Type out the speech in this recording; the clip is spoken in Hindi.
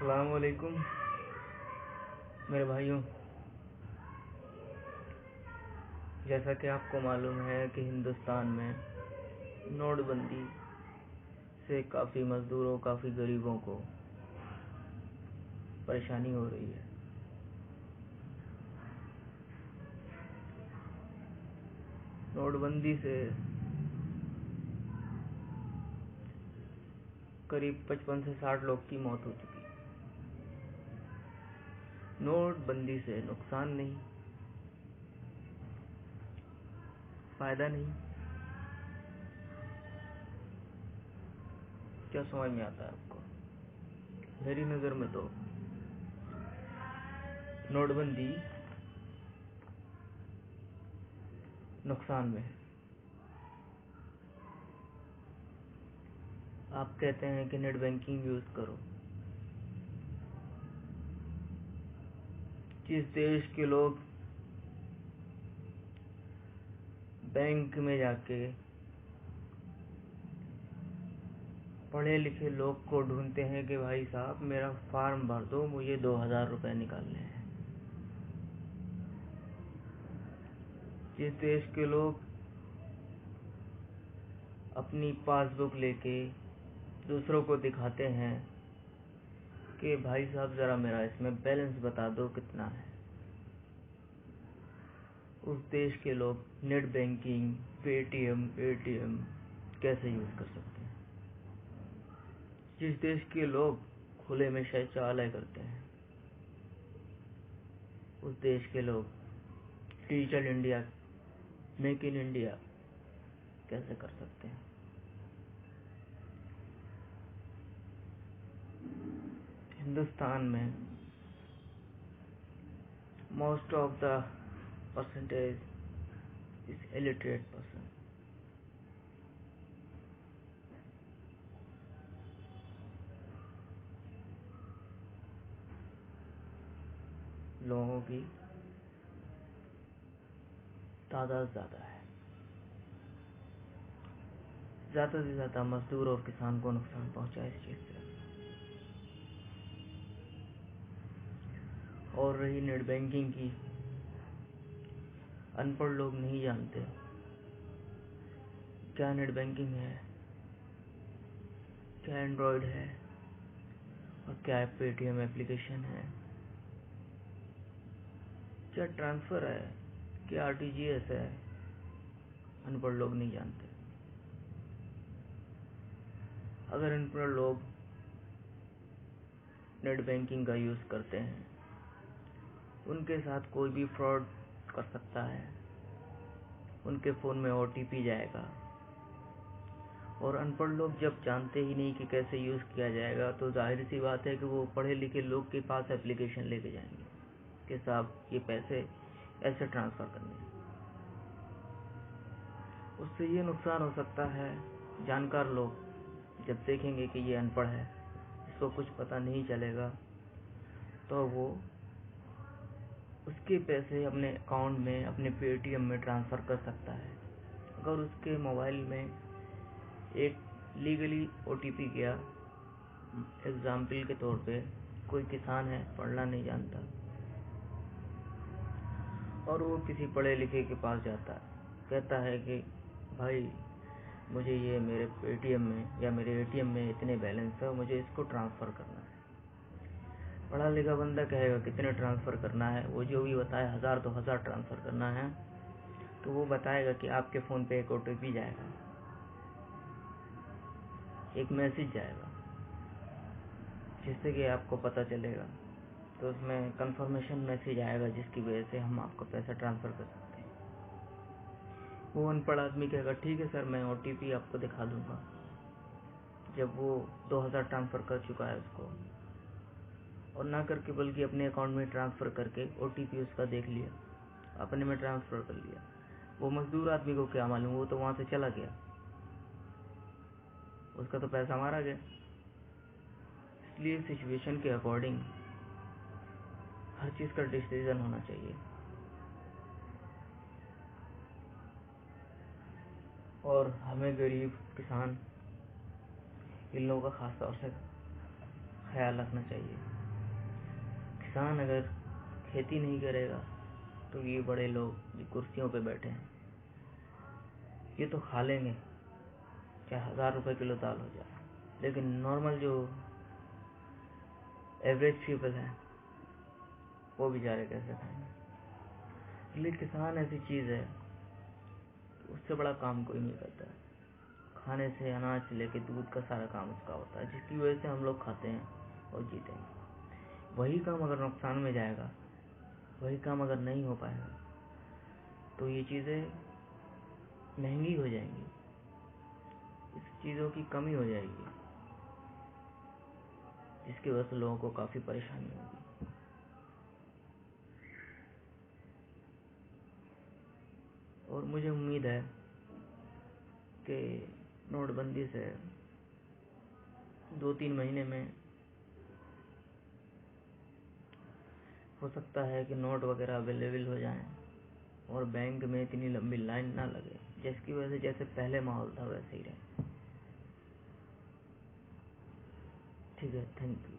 अस्सलाम वालेकुम मेरे भाइयों। जैसा कि आपको मालूम है कि हिंदुस्तान में नोटबंदी से काफ़ी मज़दूरों, काफ़ी गरीबों को परेशानी हो रही है। नोटबंदी से करीब 55 से 60 लोग की मौत हो चुकी। नोटबंदी से नुकसान नहीं, फायदा नहीं। क्या समझ में आता है आपको? मेरी नज़र में तो नोटबंदी नुकसान में है। आप कहते हैं कि नेट बैंकिंग यूज़ करो। जिस देश के लोग बैंक में जाके पढ़े लिखे लोग को ढूंढते हैं कि भाई साहब मेरा फॉर्म भर दो, मुझे 2000 रुपये निकालने हैं। जिस देश के लोग अपनी पासबुक लेके दूसरों को दिखाते हैं कि भाई साहब ज़रा मेरा इसमें बैलेंस बता दो कितना है, उस देश के लोग नेट बैंकिंग, पेटीएम, एटीएम कैसे यूज़ कर सकते हैं? जिस देश के लोग खुले में शौचालय करते हैं, उस देश के लोग digital India, make in India कैसे कर सकते हैं? हिंदुस्तान में most of the percentage is illiterate person. लोगों की तादाद ज़्यादा है। ज़्यादा से ज़्यादा मजदूर और किसान को नुकसान पहुंचा इस चीज़ से। और रही नेट बैंकिंग की, अनपढ़ लोग नहीं जानते क्या नेट बैंकिंग है, क्या एंड्रॉयड है और क्या पेटीएम एप्लीकेशन है, क्या ट्रांसफ़र है, क्या आरटीजीएस है। अनपढ़ लोग नहीं जानते। अगर अनपढ़ लोग नेट बैंकिंग का यूज़ करते हैं, उनके साथ कोई भी फ्रॉड कर सकता है। उनके फ़ोन में ओटीपी जाएगा, और अनपढ़ लोग जब जानते ही नहीं कि कैसे यूज़ किया जाएगा, तो जाहिर सी बात है कि वो पढ़े लिखे लोग के पास एप्लीकेशन लेके जाएंगे कि साहब ये पैसे ऐसे ट्रांसफ़र करने हैं। उससे ये नुकसान हो सकता है, जानकार लोग जब देखेंगे कि ये अनपढ़ है, इसको कुछ पता नहीं चलेगा, तो वो उसके पैसे अपने अकाउंट में, अपने पेटीएम में ट्रांसफ़र कर सकता है। अगर उसके मोबाइल में एक लीगली ओटीपी गया, एग्जाम्पल के तौर पे कोई किसान है, पढ़ना नहीं जानता, और वो किसी पढ़े लिखे के पास जाता है, कहता है कि भाई मुझे ये मेरे पेटीएम में या मेरे एटीएम में इतने बैलेंस है, मुझे इसको ट्रांसफ़र करना है। पढ़ा लिखा बंदा कहेगा कितने ट्रांसफ़र करना है, वो जो भी बताए 1000 तो 1000 ट्रांसफ़र करना है, तो वो बताएगा कि आपके फ़ोन पे एक ओटीपी जाएगा, एक मैसेज जाएगा, जिससे कि आपको पता चलेगा। तो उसमें कंफर्मेशन मैसेज आएगा, जिसकी वजह से हम आपको पैसा ट्रांसफ़र कर सकते हैं। वो अनपढ़ आदमी कहेगा ठीक है सर, मैं ओटीपी आपको दिखा दूंगा। जब वो 2000 ट्रांसफ़र कर चुका है उसको, और ना करके बल्कि अपने अकाउंट में ट्रांसफ़र करके ओटीपी उसका देख लिया, अपने में ट्रांसफ़र कर लिया, वो मजदूर आदमी को क्या मालूम, वो तो वहाँ से चला गया, उसका तो पैसा मारा गया। इसलिए सिचुएशन के अकॉर्डिंग हर चीज़ का डिसीजन होना चाहिए। और हमें गरीब किसान इन लोगों का ख़ास तौर से ख्याल रखना चाहिए। किसान अगर खेती नहीं करेगा तो ये बड़े लोग जो कुर्सियों पे बैठे हैं ये तो खा लेंगे, चाहे 1000 रुपए किलो दाल हो जाए, लेकिन नॉर्मल जो एवरेज पीपल है वो बेचारे कैसे खाएंगे। इसलिए किसान ऐसी चीज है, उससे बड़ा काम कोई नहीं करता है। खाने से अनाज से लेके दूध का सारा काम उसका होता है, जिसकी वजह से हम लोग खाते हैं और जीते हैं। वही काम अगर नुकसान में जाएगा, वही काम अगर नहीं हो पाएगा तो ये चीजें महंगी हो जाएंगी, इस चीजों की कमी हो जाएगी, जिसकी वजह से लोगों को काफी परेशानी होगी। और मुझे उम्मीद है कि नोटबंदी से 2-3 महीने में हो सकता है कि नोट वगैरह अवेलेबल हो जाएं और बैंक में इतनी लंबी लाइन ना लगे, जिसकी वजह से जैसे पहले माहौल था वैसे ही रहे। ठीक है, थैंक यू।